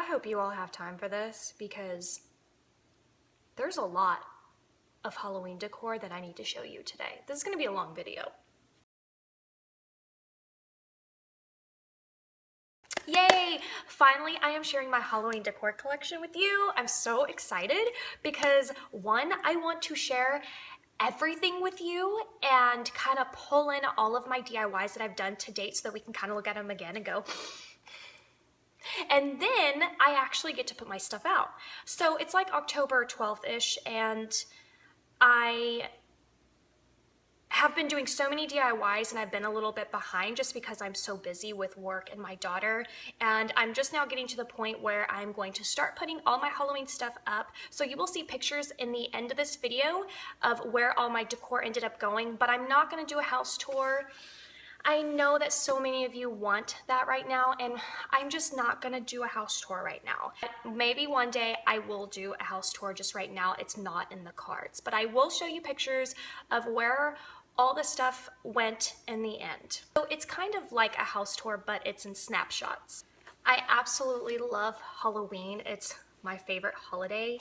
hope you all have time for this because there's a lot of Halloween decor that I need to show you today. This is going to be a long video. Yay! Finally, I am sharing my Halloween decor collection with you. I'm so excited because one, I want to share everything with you and kind of pull in all of my DIYs that I've done to date so that we can kind of look at them again and go, and then I actually get to put my stuff out. So it's like October 12th-ish, and I have been doing so many DIYs and I've been a little bit behind just because I'm so busy with work and my daughter, and I'm just now getting to the point where I'm going to start putting all my Halloween stuff up. So you will see pictures in the end of this video of where all my decor ended up going, but I'm not going to do a house tour. I know that so many of you want that right now, and I'm just not gonna do a house tour right now. Maybe one day I will do a house tour. Just right now it's not in the cards, but I will show you pictures of where all the stuff went in the end. So it's kind of like a house tour, but it's in snapshots. I absolutely love Halloween. It's my favorite holiday,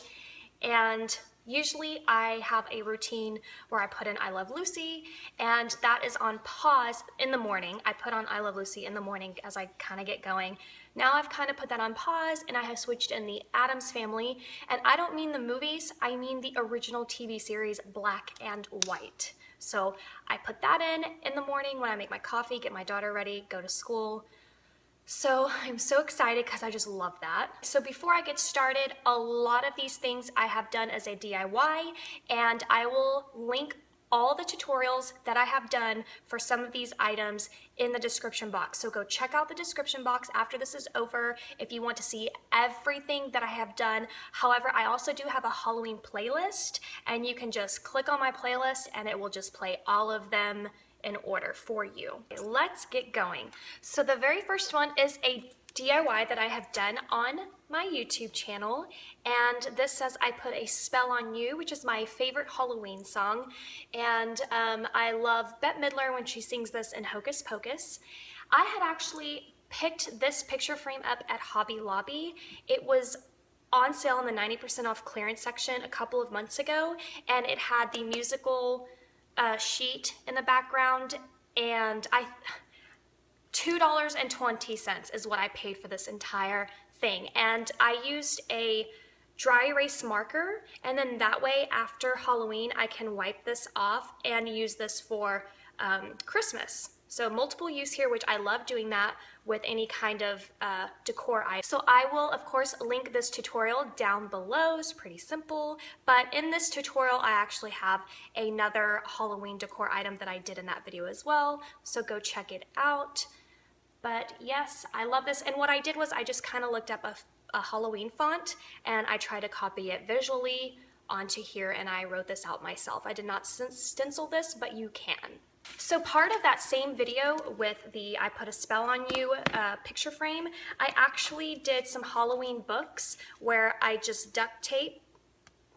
and usually I have a routine where I put in I Love Lucy, and that is on pause in the morning. I put on I Love Lucy in the morning as I kind of get going. Now I've kind of put that on pause and I have switched in the Addams Family, and I don't mean the movies, I mean the original TV series Black and White. So I put that in the morning when I make my coffee, get my daughter ready, go to school. So I'm so excited because I just love that. So before I get started, a lot of these things I have done as a DIY, and I will link all the tutorials that I have done for some of these items in the description box. So go check out the description box after this is over if you want to see everything that I have done. However, I also do have a Halloween playlist, and you can just click on my playlist and it will just play all of them in order for you. Okay, let's get going. So the very first one is a DIY that I have done on my YouTube channel, and this says I Put a Spell on You, which is my favorite Halloween song, and I love Bette Midler when she sings this in Hocus Pocus. I had actually picked this picture frame up at Hobby Lobby. It was on sale in the 90% off clearance section a couple of months ago, and it had the musical sheet in the background, and $2.20 is what I paid for this entire thing. And I used a dry erase marker, and then that way after Halloween I can wipe this off and use this for Christmas. So multiple use here, which I love doing that with any kind of decor item. So I will of course link this tutorial down below. It's pretty simple, but in this tutorial I actually have another Halloween decor item that I did in that video as well, so go check it out. But yes, I love this, and what I did was I just kind of looked up a Halloween font and I tried to copy it visually onto here, and I wrote this out myself. I did not stencil this, but you can. So part of that same video with the I Put a Spell on You picture frame, I actually did some Halloween books where I just duct tape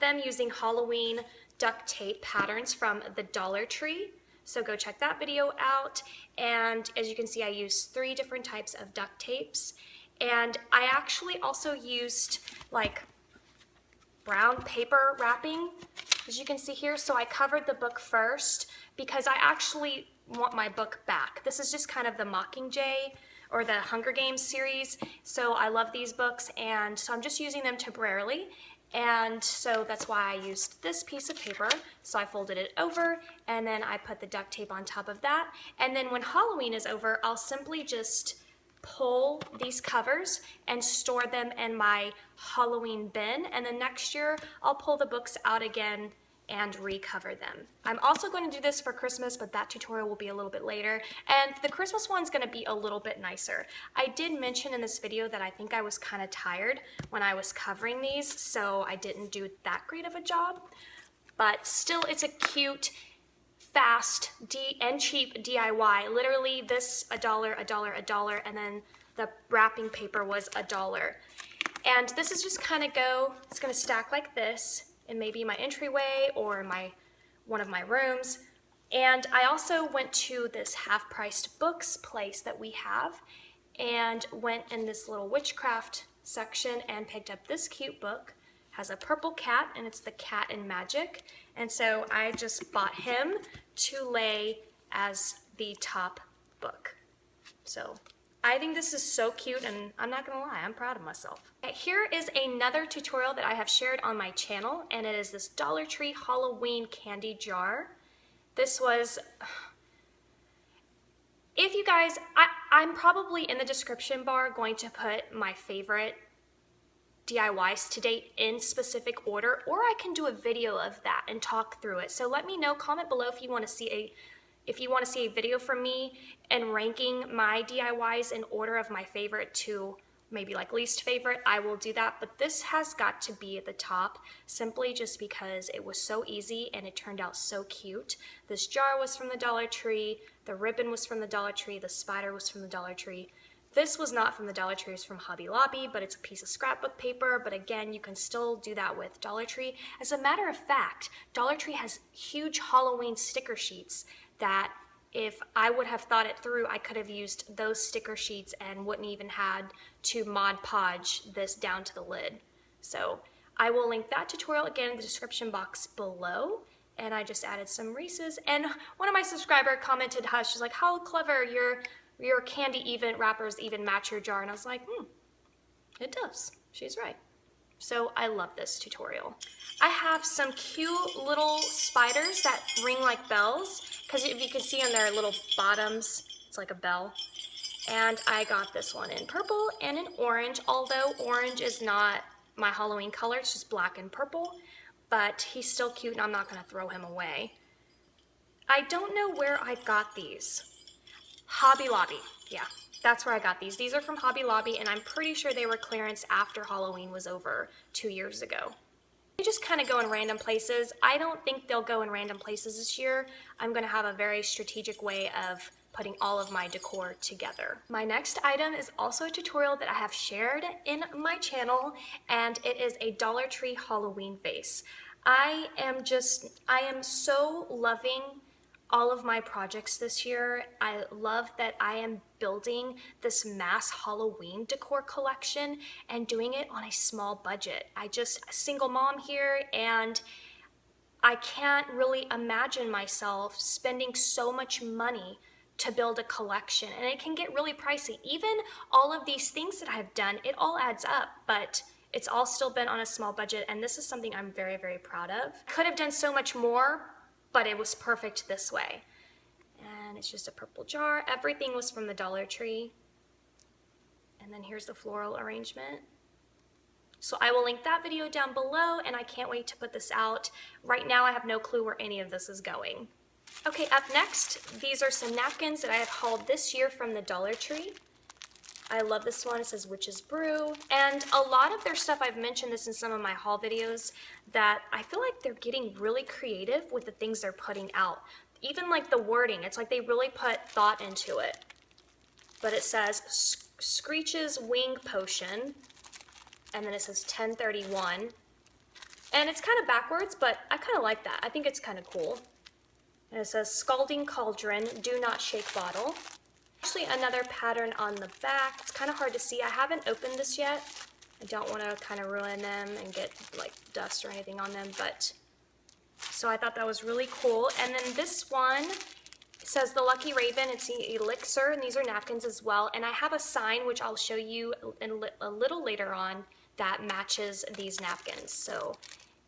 them using Halloween duct tape patterns from the Dollar Tree. So go check that video out, and as you can see I used 3 different types of duct tapes, and I actually also used like brown paper wrapping, as you can see here. So I covered the book first because I actually want my book back. This is just kind of the Mockingjay or the Hunger Games series, so I love these books, and so I'm just using them temporarily, and so that's why I used this piece of paper. So I folded it over, and then I put the duct tape on top of that, and then when Halloween is over I'll simply just pull these covers and store them in my Halloween bin, and then next year I'll pull the books out again and recover them. I'm also going to do this for Christmas, but that tutorial will be a little bit later, and the Christmas one's going to be a little bit nicer. I did mention in this video that I think I was kind of tired when I was covering these, so I didn't do that great of a job, but still it's a cute, fast and cheap DIY. Literally this $1, $1, and then the wrapping paper was $1. And this is just kind of it's going to stack like this in maybe my entryway or one of my rooms. And I also went to this half-priced books place that we have, and went in this little witchcraft section and picked up this cute book. Has a purple cat, and it's The Cat in Magic. And so I just bought him to lay as the top book. So I think this is so cute, and I'm not gonna lie, I'm proud of myself. Here is another tutorial that I have shared on my channel, and it is this Dollar Tree Halloween candy jar. This was, if you guys, I'm probably in the description bar going to put my favorite DIYs to date in specific order, or I can do a video of that and talk through it. So let me know, comment below if you want to see a video from me and ranking my DIYs in order of my favorite to maybe like least favorite. I will do that, but this has got to be at the top simply just because it was so easy and it turned out so cute. This jar was from the Dollar Tree, the ribbon was from the Dollar Tree, the spider was from the Dollar Tree. This was not from the Dollar Tree, it's from Hobby Lobby, but it's a piece of scrapbook paper. But again, you can still do that with Dollar Tree. As a matter of fact, Dollar Tree has huge Halloween sticker sheets that if I would have thought it through, I could have used those sticker sheets and wouldn't even had to Mod Podge this down to the lid. So I will link that tutorial again in the description box below. And I just added some Reese's. And one of my subscribers commented, she's like, how clever, your candy wrappers even match your jar. And I was like, it does. She's right. So I love this tutorial. I have some cute little spiders that ring like bells, because if you can see on their little bottoms, it's like a bell. And I got this one in purple and in orange, although orange is not my Halloween color, it's just black and purple, but he's still cute and I'm not gonna throw him away. I don't know where I got these. Hobby Lobby, yeah, that's where I got these. These are from Hobby Lobby, and I'm pretty sure they were clearance after Halloween was over 2 years ago. They just kind of go in random places. I don't think they'll go in random places this year. I'm gonna have a very strategic way of putting all of my decor together. My next item is also a tutorial that I have shared in my channel, and it is a Dollar Tree Halloween vase. I am so loving all of my projects this year. I love that I am building this mass Halloween decor collection and doing it on a small budget. A single mom here, and I can't really imagine myself spending so much money to build a collection, and it can get really pricey. Even all of these things that I've done, it all adds up, but it's all still been on a small budget, and this is something I'm very, very proud of. Could have done so much more, but it was perfect this way. And it's just a purple jar. Everything was from the Dollar Tree. And then here's the floral arrangement. So I will link that video down below, and I can't wait to put this out. Right now I have no clue where any of this is going. Okay, up next, these are some napkins that I have hauled this year from the Dollar Tree. I love this one. It says Witch's Brew. And a lot of their stuff, I've mentioned this in some of my haul videos, that I feel like they're getting really creative with the things they're putting out. Even like the wording, it's like they really put thought into it. But it says Screech's Wing Potion, and then it says 1031. And it's kind of backwards, but I kind of like that. I think it's kind of cool. And it says Scalding Cauldron, Do Not Shake Bottle. Actually, another pattern on the back. It's kind of hard to see. I haven't opened this yet. I don't want to kind of ruin them and get like dust or anything on them, but so I thought that was really cool. And then this one says The Lucky Raven. It's the elixir, and these are napkins as well. And I have a sign, which I'll show you a little later on, that matches these napkins. So,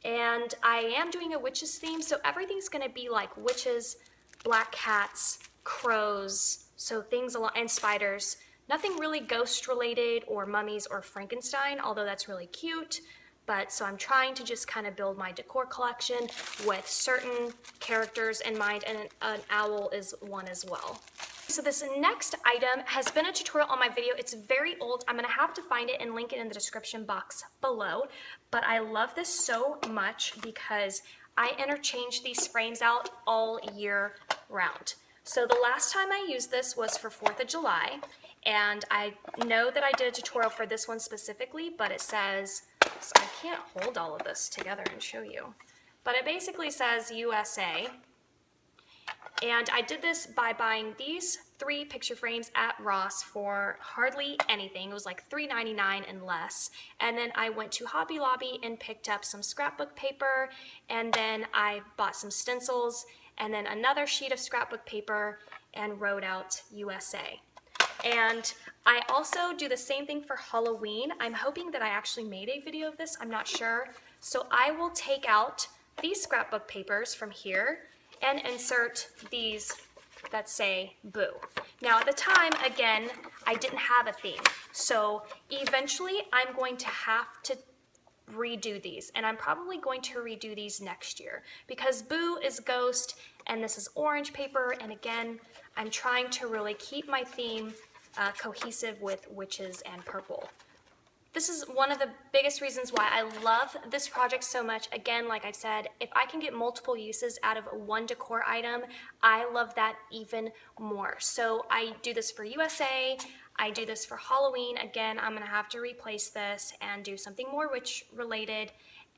and I am doing a witches theme, so everything's going to be like witches, black cats, crows, so things a lot, and spiders. Nothing really ghost related or mummies or Frankenstein, although that's really cute. But so I'm trying to just kind of build my decor collection with certain characters in mind, and an owl is one as well. So this next item has been a tutorial on my video. It's very old. I'm gonna have to find it and link it in the description box below. But I love this so much because I interchange these frames out all year round. So the last time I used this was for 4th of July, and I know that I did a tutorial for this one specifically, but it says, so I can't hold all of this together and show you, but it basically says USA, and I did this by buying these 3 picture frames at Ross for hardly anything. It was like $3.99 and less. And then I went to Hobby Lobby and picked up some scrapbook paper, and then I bought some stencils and then another sheet of scrapbook paper and wrote out USA. And I also do the same thing for Halloween. I'm hoping that I actually made a video of this, I'm not sure. So I will take out these scrapbook papers from here and insert these that say boo. Now at the time, again, I didn't have a theme. So eventually I'm going to have to redo these, and I'm probably going to redo these next year because boo is ghost and this is orange paper, and again, I'm trying to really keep my theme cohesive with witches and purple. This is one of the biggest reasons why I love this project so much. Again, like I said, if I can get multiple uses out of one decor item, I love that even more. So I do this for USA, I do this for Halloween. Again, I'm gonna have to replace this and do something more witch related.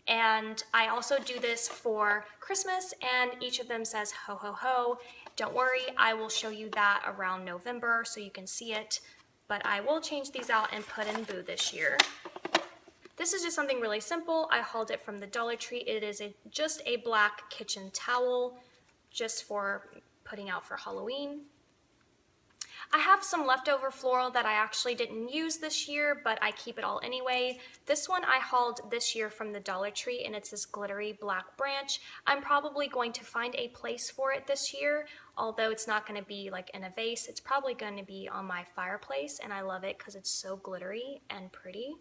And I also do this for Christmas, and each of them says ho ho ho. Don't worry, I will show you that around November so you can see it. But I will change these out and put in boo this year. This is just something really simple. I hauled it from the Dollar Tree. It is just a black kitchen towel, just for putting out for Halloween. I have some leftover floral that I actually didn't use this year, but I keep it all anyway. This one I hauled this year from the Dollar Tree, and it's this glittery black branch. I'm probably going to find a place for it this year, although it's not going to be like in a vase. It's probably going to be on my fireplace, and I love it because it's so glittery and pretty.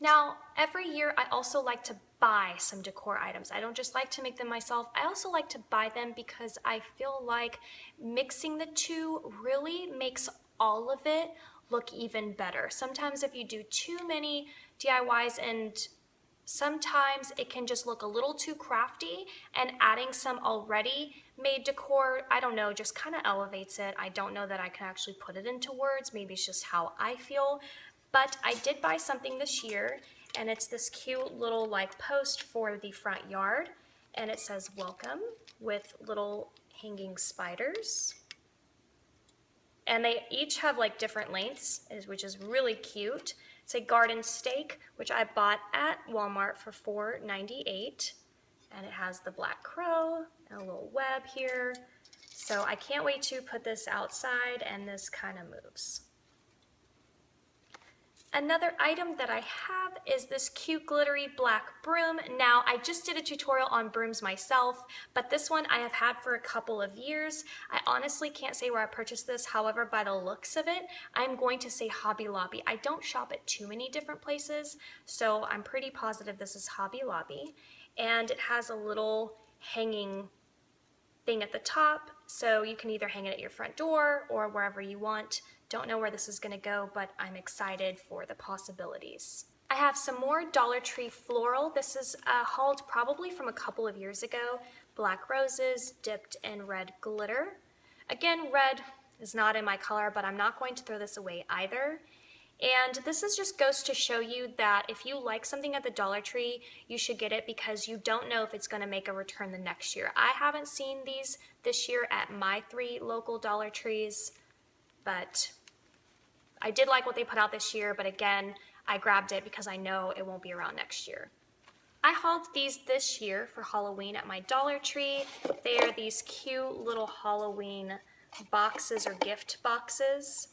Now, every year I also like to buy some decor items. I don't just like to make them myself. I also like to buy them because I feel like mixing the two really makes all of it look even better. Sometimes if you do too many DIYs, and sometimes it can just look a little too crafty, and adding some already made decor, I don't know, just kind of elevates it. I don't know that I can actually put it into words. Maybe it's just how I feel. But I did buy something this year, and it's this cute little like post for the front yard, and it says welcome with little hanging spiders. And they each have like different lengths, which is really cute. It's a garden stake, which I bought at Walmart for $4.98, and it has the black crow and a little web here. So I can't wait to put this outside, and this kind of moves. Another item that I have is this cute glittery black broom. Now, I just did a tutorial on brooms myself, but this one I have had for a couple of years. I honestly can't say where I purchased this. However, by the looks of it, I'm going to say Hobby Lobby. I don't shop at too many different places, so I'm pretty positive this is Hobby Lobby. And it has a little hanging thing at the top, so you can either hang it at your front door or wherever you want. Don't know where this is going to go, but I'm excited for the possibilities. I have some more Dollar Tree floral. This is hauled probably from a couple of years ago. Black roses dipped in red glitter. Again, red is not in my color, but I'm not going to throw this away either. And this is just goes to show you that if you like something at the Dollar Tree, you should get it because you don't know if it's going to make a return the next year. I haven't seen these this year at my 3 local Dollar Trees, but I did like what they put out this year, but again, I grabbed it because I know it won't be around next year. I hauled these this year for Halloween at my Dollar Tree. They are these cute little Halloween boxes or gift boxes,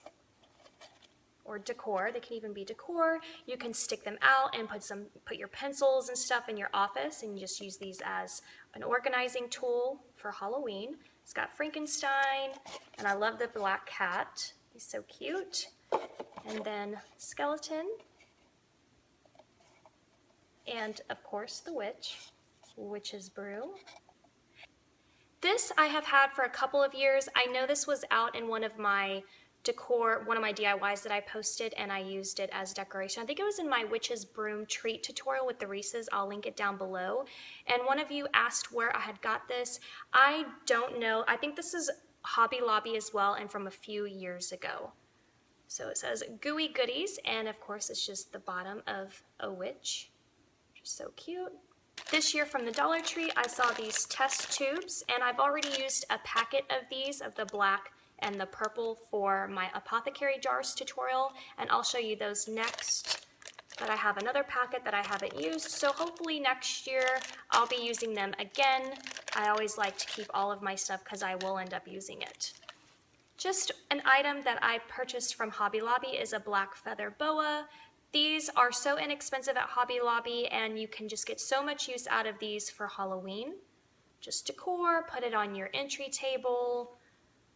or decor. They can even be decor. You can stick them out and put your pencils and stuff in your office, and you just use these as an organizing tool for Halloween. It's got Frankenstein, and I love the black cat. He's so cute. And then skeleton, and of course the witch's brew. This I have had for a couple of years. I know this was out in one of my DIYs that I posted, and I used it as decoration. I think it was in my witch's broom treat tutorial with the Reese's. I'll link it down below. And one of you asked where I had got this. I don't know. I think this is Hobby Lobby as well, and from a few years ago. So it says Gooey Goodies, and of course it's just the bottom of a witch, which is so cute. This year from the Dollar Tree, I saw these test tubes, and I've already used a packet of these, of the black and the purple for my apothecary jars tutorial, and I'll show you those next. But I have another packet that I haven't used, so hopefully next year I'll be using them again. I always like to keep all of my stuff because I will end up using it. Just an item that I purchased from Hobby Lobby is a black feather boa. These are so inexpensive at Hobby Lobby, and you can just get so much use out of these for Halloween. Just decor, put it on your entry table,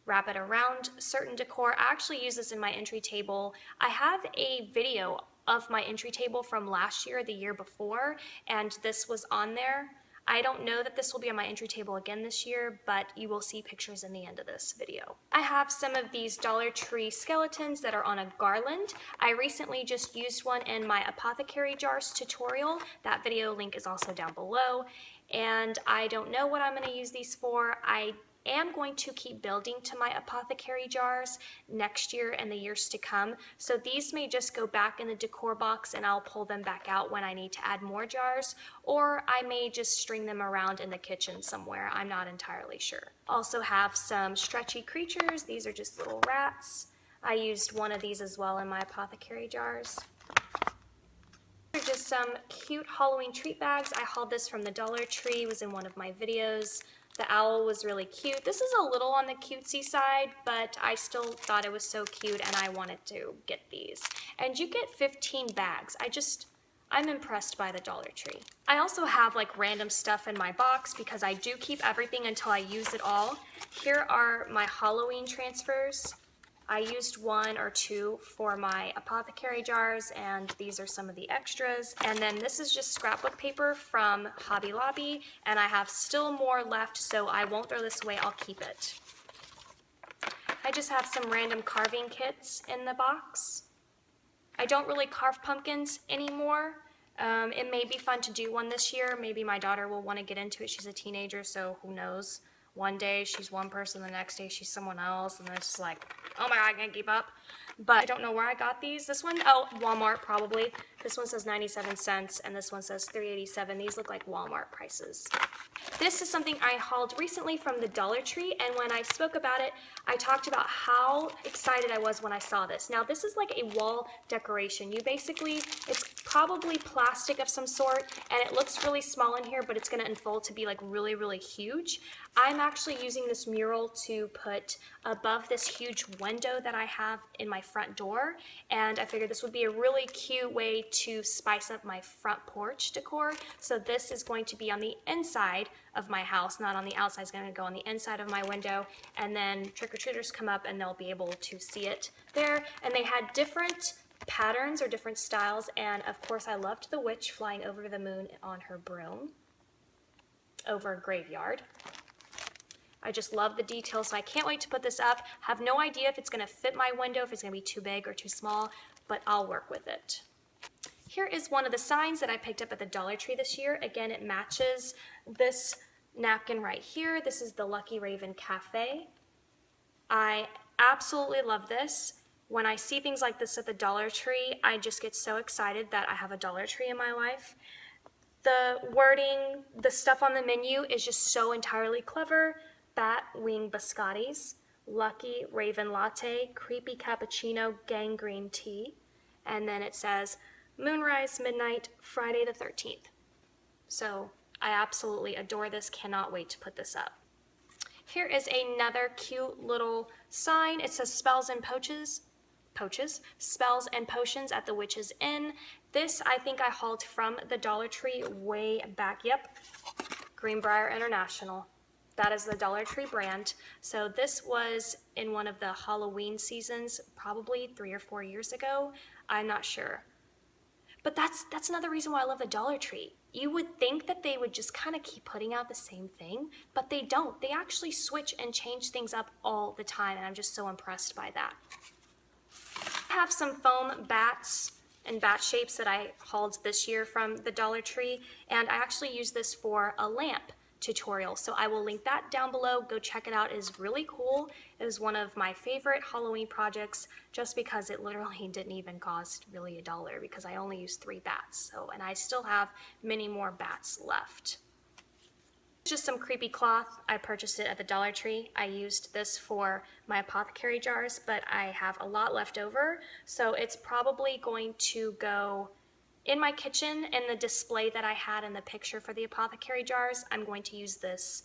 wrap it around certain decor. I actually use this in my entry table. I have a video of my entry table from last year, the year before, and this was on there. I don't know that this will be on my entry table again this year, but you will see pictures in the end of this video. I have some of these Dollar Tree skeletons that are on a garland. I recently just used one in my apothecary jars tutorial. That video link is also down below. And I don't know what I'm going to use these for. I am going to keep building to my apothecary jars next year and the years to come. So these may just go back in the decor box and I'll pull them back out when I need to add more jars, or I may just string them around in the kitchen somewhere. I'm not entirely sure. Also have some stretchy creatures. These are just little rats. I used one of these as well in my apothecary jars. These are just some cute Halloween treat bags. I hauled this from the Dollar Tree. It was in one of my videos. The owl was really cute. This is a little on the cutesy side, but I still thought it was so cute and I wanted to get these. And you get 15 bags. I'm impressed by the Dollar Tree. I also have like random stuff in my box because I do keep everything until I use it all. Here are my Halloween transfers. I used one or two for my apothecary jars, and these are some of the extras. And then this is just scrapbook paper from Hobby Lobby, and I have still more left, so I won't throw this away, I'll keep it. I just have some random carving kits in the box. I don't really carve pumpkins anymore. It may be fun to do one this year. Maybe my daughter will want to get into it. She's a teenager, so who knows. One day she's one person, the next day she's someone else, and then it's just like, oh my God, I can't keep up. But I don't know where I got these. This one, oh, Walmart probably. This one says 97 cents, and this one says $3.87. These look like Walmart prices. This is something I hauled recently from the Dollar Tree, and when I spoke about it, I talked about how excited I was when I saw this. Now, this is like a wall decoration. It's probably plastic of some sort, and it looks really small in here, but it's gonna unfold to be like really, really huge. I'm actually using this mural to put above this huge window that I have in my front door, and I figured this would be a really cute way to spice up my front porch decor. So this is going to be on the inside of my house, not on the outside. It's going to go on the inside of my window, and then trick-or-treaters come up and they'll be able to see it there. And they had different patterns or different styles, and of course I loved the witch flying over the moon on her broom over a graveyard. I just love the details, so I can't wait to put this up. Have no idea if it's going to fit my window, if it's going to be too big or too small, but I'll work with it. Here is one of the signs that I picked up at the Dollar Tree this year. Again, it matches this napkin right here. This is the Lucky Raven Cafe. I absolutely love this. When I see things like this at the Dollar Tree, I just get so excited that I have a Dollar Tree in my life. The wording, the stuff on the menu is just so entirely clever. Bat wing biscottis, Lucky Raven latte, creepy cappuccino, gangrene tea, and then it says moonrise midnight, Friday the 13th. So I absolutely adore this, cannot wait to put this up. Here is another cute little sign. It says spells and spells and potions at the Witch's Inn. This I think I hauled from the Dollar Tree way back. Yep, Greenbrier International. That is the Dollar Tree brand. So this was in one of the Halloween seasons, probably 3 or 4 years ago. I'm not sure. But that's another reason why I love the Dollar Tree. You would think that they would just kind of keep putting out the same thing, but they don't. They actually switch and change things up all the time, and I'm just so impressed by that. I have some foam bats and bat shapes that I hauled this year from the Dollar Tree, and I actually use this for a lamp tutorial, so I will link that down below. Go check it out. It is really cool. It was one of my favorite Halloween projects just because it literally didn't even cost really $1 because I only used 3 bats. And I still have many more bats left. Just some creepy cloth. I purchased it at the Dollar Tree. I used this for my apothecary jars, but I have a lot left over, so it's probably going to go in my kitchen. In the display that I had in the picture for the apothecary jars, I'm going to use this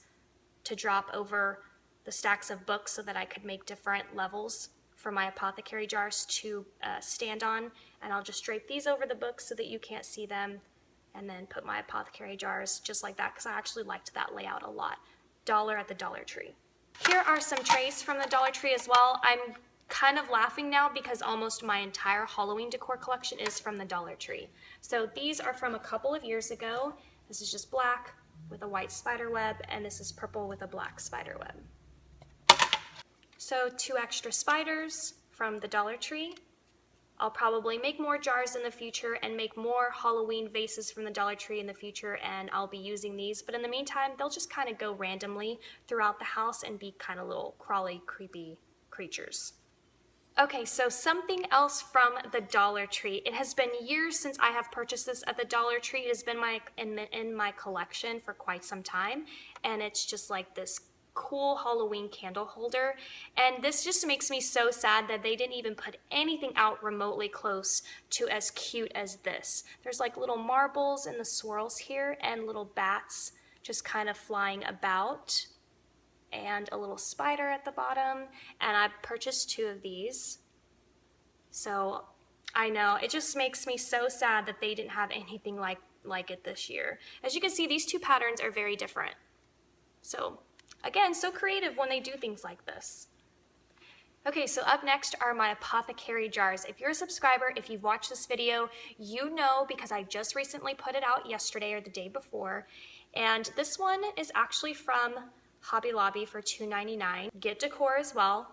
to drop over the stacks of books so that I could make different levels for my apothecary jars to stand on. And I'll just drape these over the books so that you can't see them, and then put my apothecary jars just like that, because I actually liked that layout a lot. Dollar at the Dollar Tree. Here are some trays from the Dollar Tree as well. I'm kind of laughing now because almost my entire Halloween decor collection is from the Dollar Tree. So these are from a couple of years ago. This is just black with a white spider web, and this is purple with a black spider web. So 2 extra spiders from the Dollar Tree. I'll probably make more jars in the future and make more Halloween vases from the Dollar Tree in the future, and I'll be using these. But in the meantime, they'll just kind of go randomly throughout the house and be kind of little crawly, creepy creatures. Okay, so something else from the Dollar Tree. It has been years since I have purchased this at the Dollar Tree. It has been in my collection for quite some time, and it's just like this cool Halloween candle holder. And this just makes me so sad that they didn't even put anything out remotely close to as cute as this. There's like little marbles in the swirls here and little bats just kind of flying about, and a little spider at the bottom, and I purchased 2 of these. So I know, it just makes me so sad that they didn't have anything like it this year. As you can see, these 2 patterns are very different. So again, so creative when they do things like this. Okay, so up next are my apothecary jars. If you're a subscriber, if you've watched this video, you know, because I just recently put it out yesterday or the day before. And this one is actually from Hobby Lobby for $2.99. Get Decor as well.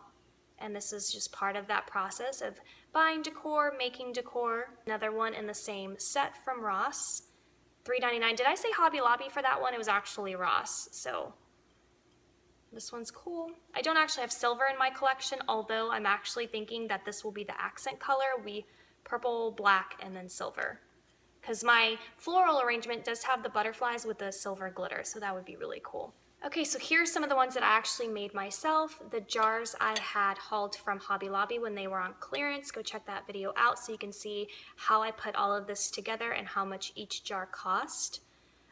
And this is just part of that process of buying decor, making decor. Another one in the same set from Ross, $3.99. Did I say Hobby Lobby for that one? It was actually Ross. So this one's cool. I don't actually have silver in my collection, although I'm actually thinking that this will be the accent color. Purple, black, and then silver. Because my floral arrangement does have the butterflies with the silver glitter, so that would be really cool. Okay, so here's some of the ones that I actually made myself. The jars I had hauled from Hobby Lobby when they were on clearance. Go check that video out so you can see how I put all of this together and how much each jar cost.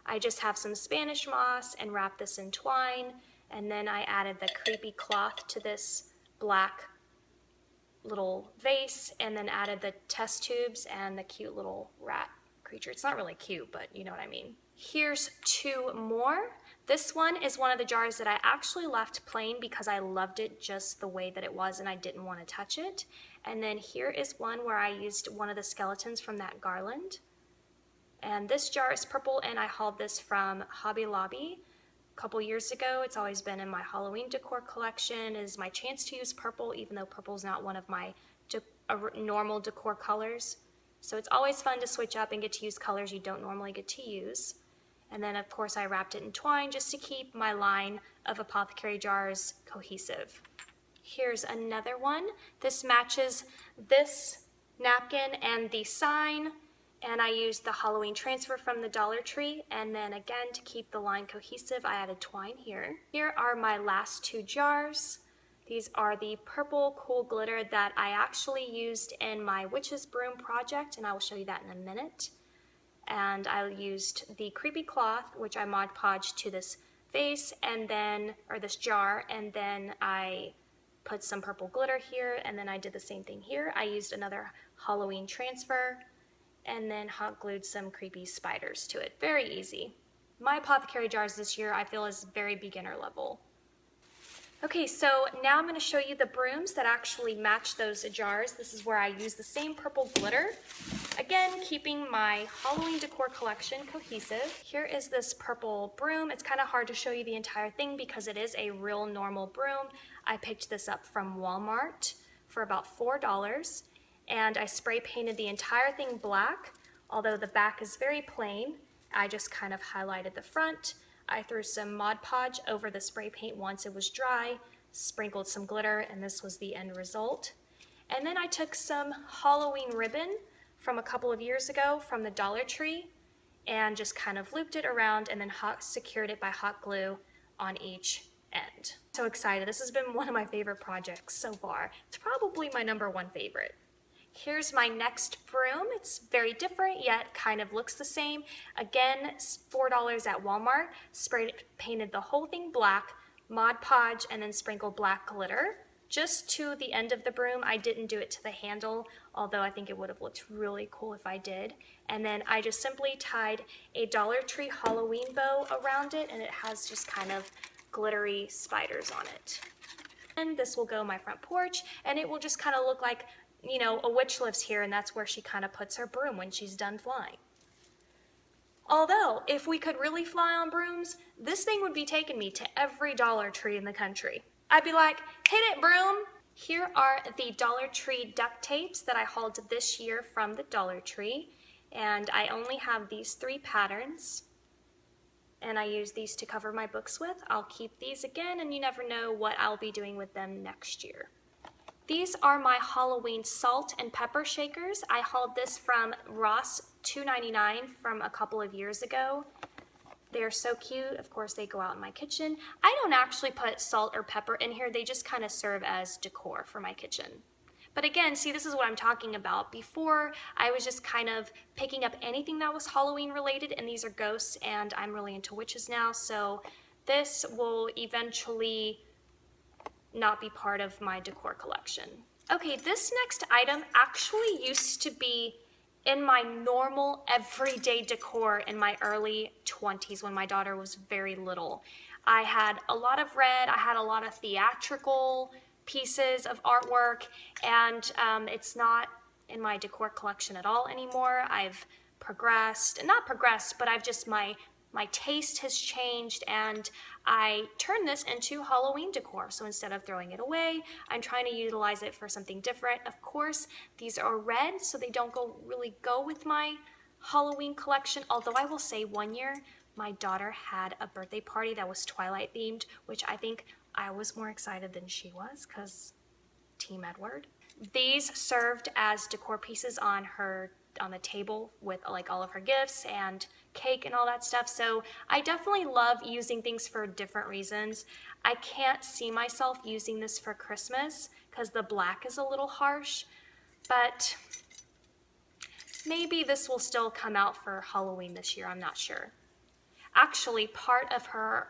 I just have some Spanish moss and wrapped this in twine, and then I added the creepy cloth to this black little vase, and then added the test tubes and the cute little rat creature. It's not really cute, but you know what I mean. Here's 2 more. This one is one of the jars that I actually left plain because I loved it just the way that it was and I didn't want to touch it. And then here is one where I used one of the skeletons from that garland. And this jar is purple, and I hauled this from Hobby Lobby a couple years ago. It's always been in my Halloween decor collection. It is my chance to use purple, even though purple is not one of my normal decor colors. So it's always fun to switch up and get to use colors you don't normally get to use. And then of course I wrapped it in twine just to keep my line of apothecary jars cohesive. Here's another one. This matches this napkin and the sign, and I used the Halloween transfer from the Dollar Tree, and then again to keep the line cohesive I added twine here. Here are my last 2 jars. These are the purple cool glitter that I actually used in my witch's broom project, and I will show you that in a minute. And I used the creepy cloth, which I Mod Podged to this vase, and then, or this jar, and then I put some purple glitter here, and then I did the same thing here. I used another Halloween transfer, and then hot glued some creepy spiders to it. Very easy. My apothecary jars this year I feel is very beginner level. Okay, so now I'm going to show you the brooms that actually match those jars. This is where I use the same purple glitter. Again, keeping my Halloween decor collection cohesive. Here is this purple broom. It's kind of hard to show you the entire thing because it is a real normal broom. I picked this up from Walmart for about $4, and I spray painted the entire thing black. Although the back is very plain, I just kind of highlighted the front. I threw some Mod Podge over the spray paint once it was dry, sprinkled some glitter, and this was the end result. And then I took some Halloween ribbon from a couple of years ago from the Dollar Tree, and just kind of looped it around and then secured it by hot glue on each end. So excited. This has been one of my favorite projects so far. It's probably my #1 favorite. Here's my next broom. It's very different, yet kind of looks the same. Again, $4 at Walmart. Sprayed, painted the whole thing black, Mod Podge, and then sprinkled black glitter. Just to the end of the broom. I didn't do it to the handle, although I think it would have looked really cool if I did. And then I just simply tied a Dollar Tree Halloween bow around it, and it has just kind of glittery spiders on it. And this will go on my front porch, and it will just kind of look like, you know, a witch lives here, and that's where she kind of puts her broom when she's done flying. Although, if we could really fly on brooms, this thing would be taking me to every Dollar Tree in the country. I'd be like, hit it, broom! Here are the Dollar Tree duct tapes that I hauled this year from the Dollar Tree, and I only have these 3 patterns, and I use these to cover my books with. I'll keep these again, and you never know what I'll be doing with them next year. These are my Halloween salt and pepper shakers. I hauled this from Ross, $2.99 from a couple of years ago. They're so cute. Of course, they go out in my kitchen. I don't actually put salt or pepper in here. They just kind of serve as decor for my kitchen. But again, see, this is what I'm talking about. Before, I was just kind of picking up anything that was Halloween related, and these are ghosts, and I'm really into witches now, so this will eventually not be part of my decor collection. Okay, this next item actually used to be in my normal everyday decor in my early 20s when my daughter was very little. I had a lot of red, I had a lot of theatrical pieces of artwork, and it's not in my decor collection at all anymore. I've not progressed, but I've just, my taste has changed, and I turned this into Halloween decor. So instead of throwing it away, I'm trying to utilize it for something different. Of course, these are red, so they don't really go with my Halloween collection. Although I will say, one year, my daughter had a birthday party that was Twilight themed, which I think I was more excited than she was, because Team Edward. These served as decor pieces on the table with like all of her gifts and cake and all that stuff. So I definitely love using things for different reasons. I can't see myself using this for Christmas because the black is a little harsh, but maybe this will still come out for Halloween this year. I'm not sure. Actually, part of her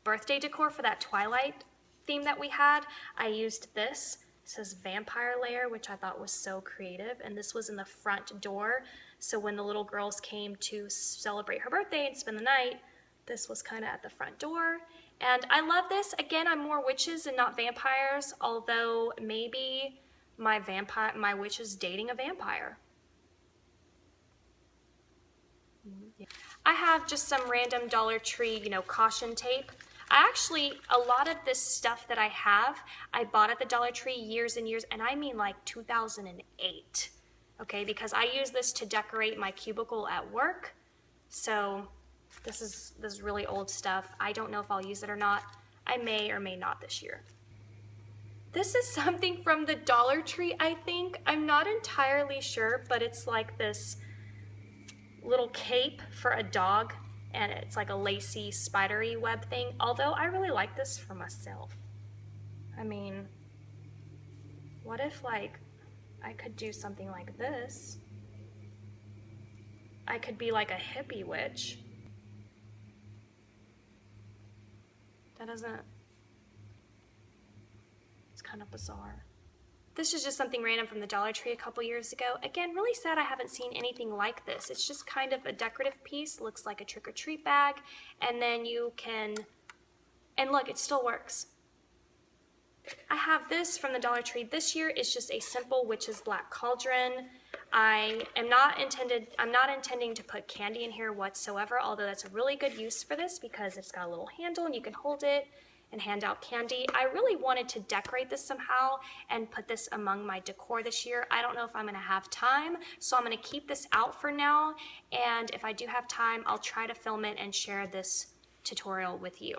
birthday decor for that Twilight theme that we had, I used this. It says vampire layer, which I thought was so creative, and this was in the front door. So when the little girls came to celebrate her birthday and spend the night, this was kind of at the front door. And I love this. Again, I'm more witches and not vampires, although maybe my witch is dating a vampire. I have just some random Dollar Tree, caution tape. A lot of this stuff that I have, I bought at the Dollar Tree years and years, and I mean like 2008, okay? Because I use this to decorate my cubicle at work. So this is really old stuff. I don't know if I'll use it or not. I may or may not this year. This is something from the Dollar Tree, I think. I'm not entirely sure, but it's like this little cape for a dog, and it's like a lacy, spidery web thing. Although I really like this for myself. I mean, what if like I could do something like this? I could be like a hippie witch. It's kind of bizarre. This is just something random from the Dollar Tree a couple years ago. Again, really sad I haven't seen anything like this. It's just kind of a decorative piece, looks like a trick-or-treat bag, and then you can, and look, it still works. I have this from the Dollar Tree this year. It's just a simple witch's black cauldron. I'm not intending to put candy in here whatsoever, although that's a really good use for this because it's got a little handle and you can hold it and hand out candy. I really wanted to decorate this somehow and put this among my decor this year. I don't know if I'm gonna have time, so I'm gonna keep this out for now, and if I do have time, I'll try to film it and share this tutorial with you.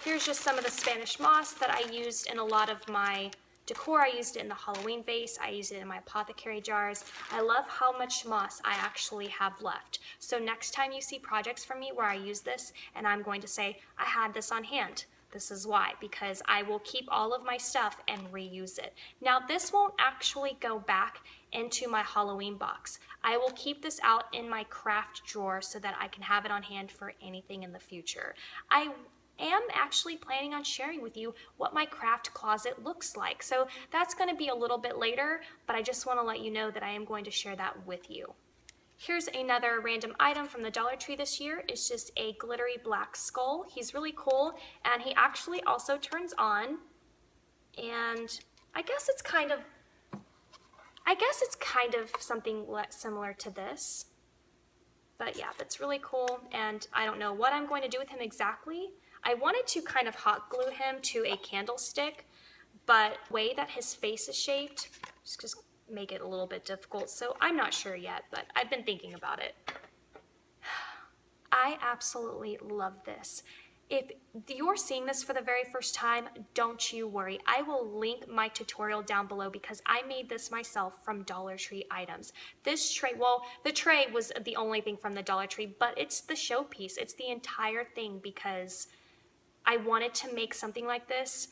Here's just some of the Spanish moss that I used in a lot of my decor. I used it in the Halloween vase. I used it in my apothecary jars. I love how much moss I actually have left. So next time you see projects from me where I use this and I'm going to say, I had this on hand. This is why, because I will keep all of my stuff and reuse it. Now this won't actually go back into my Halloween box. I will keep this out in my craft drawer so that I can have it on hand for anything in the future. I am actually planning on sharing with you what my craft closet looks like. So that's going to be a little bit later, but I just want to let you know that I am going to share that with you. Here's another random item from the Dollar Tree this year. It's just a glittery black skull. He's really cool, and he actually also turns on, and I guess it's kind of something similar to this. But yeah, that's really cool, and I don't know what I'm going to do with him exactly. I wanted to kind of hot glue him to a candlestick, but the way that his face is shaped, just make it a little bit difficult, so I'm not sure yet, but I've been thinking about it. I absolutely love this. If you're seeing this for the very first time, don't you worry. I will link my tutorial down below because I made this myself from Dollar Tree items. This tray, well, the tray was the only thing from the Dollar Tree, but it's the showpiece. It's the entire thing because I wanted to make something like this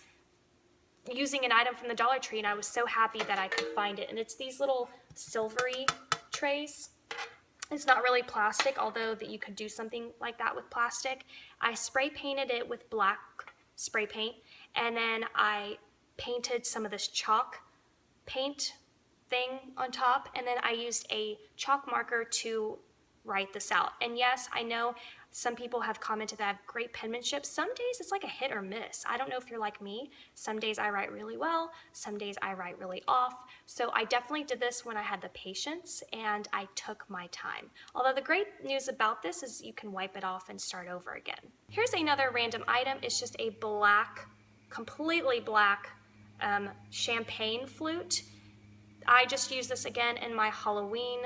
using an item from the Dollar Tree, and I was so happy that I could find it. And it's these little silvery trays. It's not really plastic, although that you could do something like that with plastic. I spray painted it with black spray paint, and then I painted some of this chalk paint thing on top, and then I used a chalk marker to write this out. And yes, I know some people have commented that I have great penmanship. Some days it's like a hit or miss. I don't know if you're like me. Some days I write really well, some days I write really off. So I definitely did this when I had the patience and I took my time. Although the great news about this is you can wipe it off and start over again. Here's another random item. It's just a black, completely black champagne flute. I just used this again in my Halloween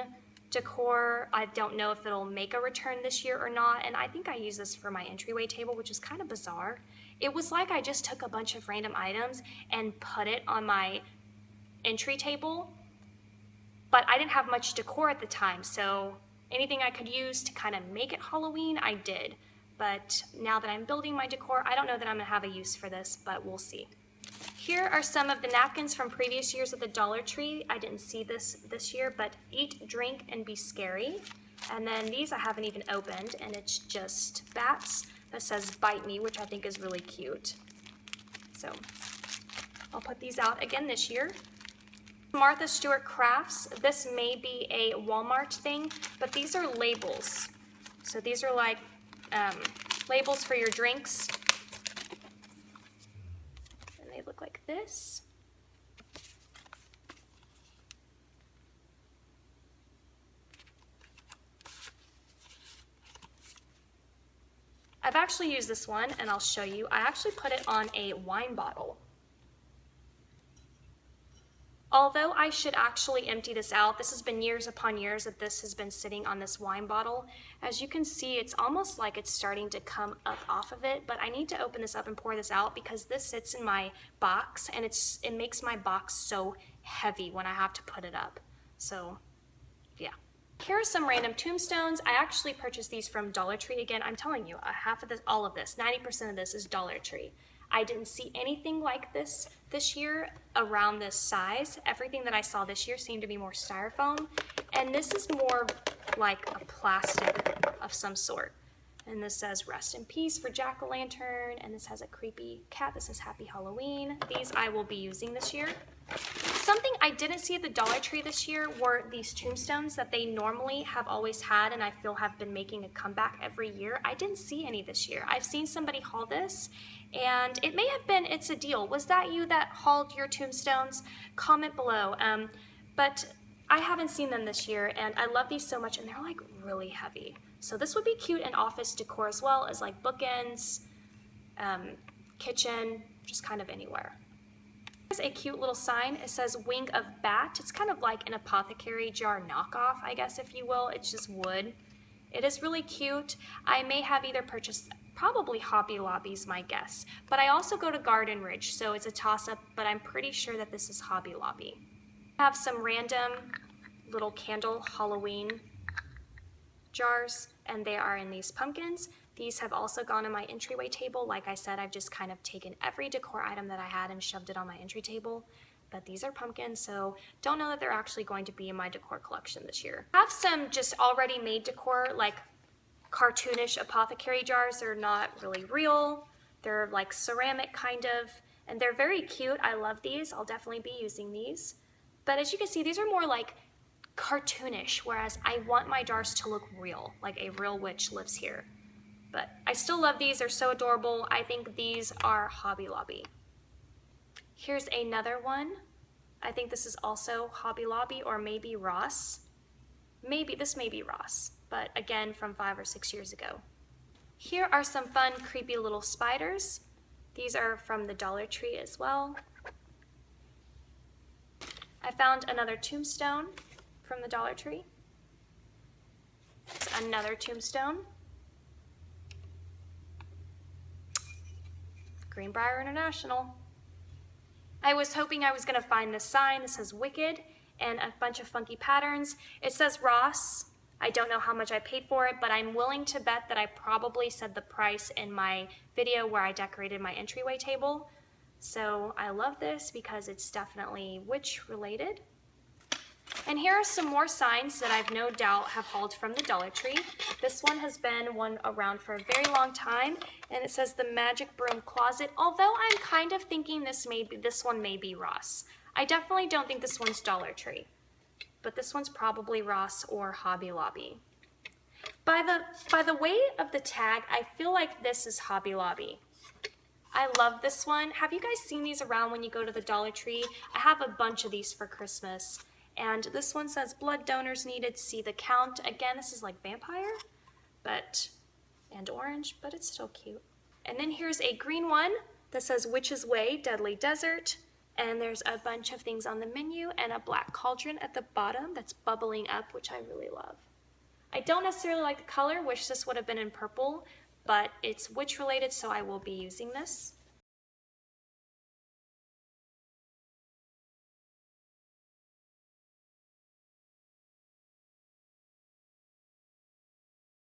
decor. I don't know if it'll make a return this year or not, and I think I use this for my entryway table, which is kind of bizarre. It was like I just took a bunch of random items and put it on my entry table, but I didn't have much decor at the time, so anything I could use to kind of make it Halloween, I did. But now that I'm building my decor, I don't know that I'm gonna have a use for this, but we'll see. Here are some of the napkins from previous years at the Dollar Tree. I didn't see this year, but Eat, Drink, and Be Scary. And then these I haven't even opened, and it's just bats that says Bite Me, which I think is really cute. So I'll put these out again this year. Martha Stewart Crafts. This may be a Walmart thing, but these are labels. So these are like labels for your drinks. They look like this. I've actually used this one, and I'll show you. I actually put it on a wine bottle. Although I should actually empty this out, this has been years upon years that this has been sitting on this wine bottle. As you can see, it's almost like it's starting to come up off of it, but I need to open this up and pour this out because this sits in my box, and it makes my box so heavy when I have to put it up. So, yeah. Here are some random tombstones. I actually purchased these from Dollar Tree. Again, I'm telling you, half of this, all of this, 90% of this is Dollar Tree. I didn't see anything like this year around this size. Everything that I saw this year seemed to be more styrofoam, and this is more like a plastic of some sort. And this says Rest in Peace for Jack-o'-lantern, and this has a creepy cat that says Happy Halloween. These I will be using this year. Something I didn't see at the Dollar Tree this year were these tombstones that they normally have always had, and I feel have been making a comeback every year. I didn't see any this year. I've seen somebody haul this, and it may have been It's a Deal. Was that you that hauled your tombstones? Comment below. But I haven't seen them this year, and I love these so much, and they're like really heavy. So this would be cute in office decor as well as like bookends, kitchen, just kind of anywhere. Here's a cute little sign. It says Wing of Bat. It's kind of like an apothecary jar knockoff, I guess, if you will. It's just wood. It is really cute. I may have either purchased Probably Hobby Lobby's my guess. But I also go to Garden Ridge, so it's a toss-up, but I'm pretty sure that this is Hobby Lobby. I have some random little candle Halloween jars, and they are in these pumpkins. These have also gone on my entryway table. Like I said, I've just kind of taken every decor item that I had and shoved it on my entry table. But these are pumpkins, so don't know that they're actually going to be in my decor collection this year. I have some just already made decor, like cartoonish apothecary jars. They're not really real. They're like ceramic kind of, and they're very cute. I love these. I'll definitely be using these. But as you can see, these are more like cartoonish, whereas I want my jars to look real, like a real witch lives here. But I still love these. They're so adorable. I think these are Hobby Lobby. Here's another one. I think this is also Hobby Lobby or maybe Ross. This may be Ross, but again from 5 or 6 years ago. Here are some fun, creepy little spiders. These are from the Dollar Tree as well. I found another tombstone from the Dollar Tree. It's another tombstone. Greenbrier International. I was hoping I was going to find this sign that says Wicked and a bunch of funky patterns. It says Ross. I don't know how much I paid for it, but I'm willing to bet that I probably said the price in my video where I decorated my entryway table. So I love this because it's definitely witch related. And here are some more signs that I've no doubt have hauled from the Dollar Tree. This one has been one around for a very long time, and it says the Magic Broom Closet, although I'm kind of thinking this one may be Ross. I definitely don't think this one's Dollar Tree, but this one's probably Ross or Hobby Lobby. By the way of the tag, I feel like this is Hobby Lobby. I love this one. Have you guys seen these around when you go to the Dollar Tree? I have a bunch of these for Christmas. And this one says blood donors needed, see the count. Again, this is like vampire, and orange, but it's still cute. And then here's a green one that says Witch's Way, Deadly Desert. And there's a bunch of things on the menu and a black cauldron at the bottom that's bubbling up, which I really love. I don't necessarily like the color, wish this would have been in purple, but it's witch related, so I will be using this.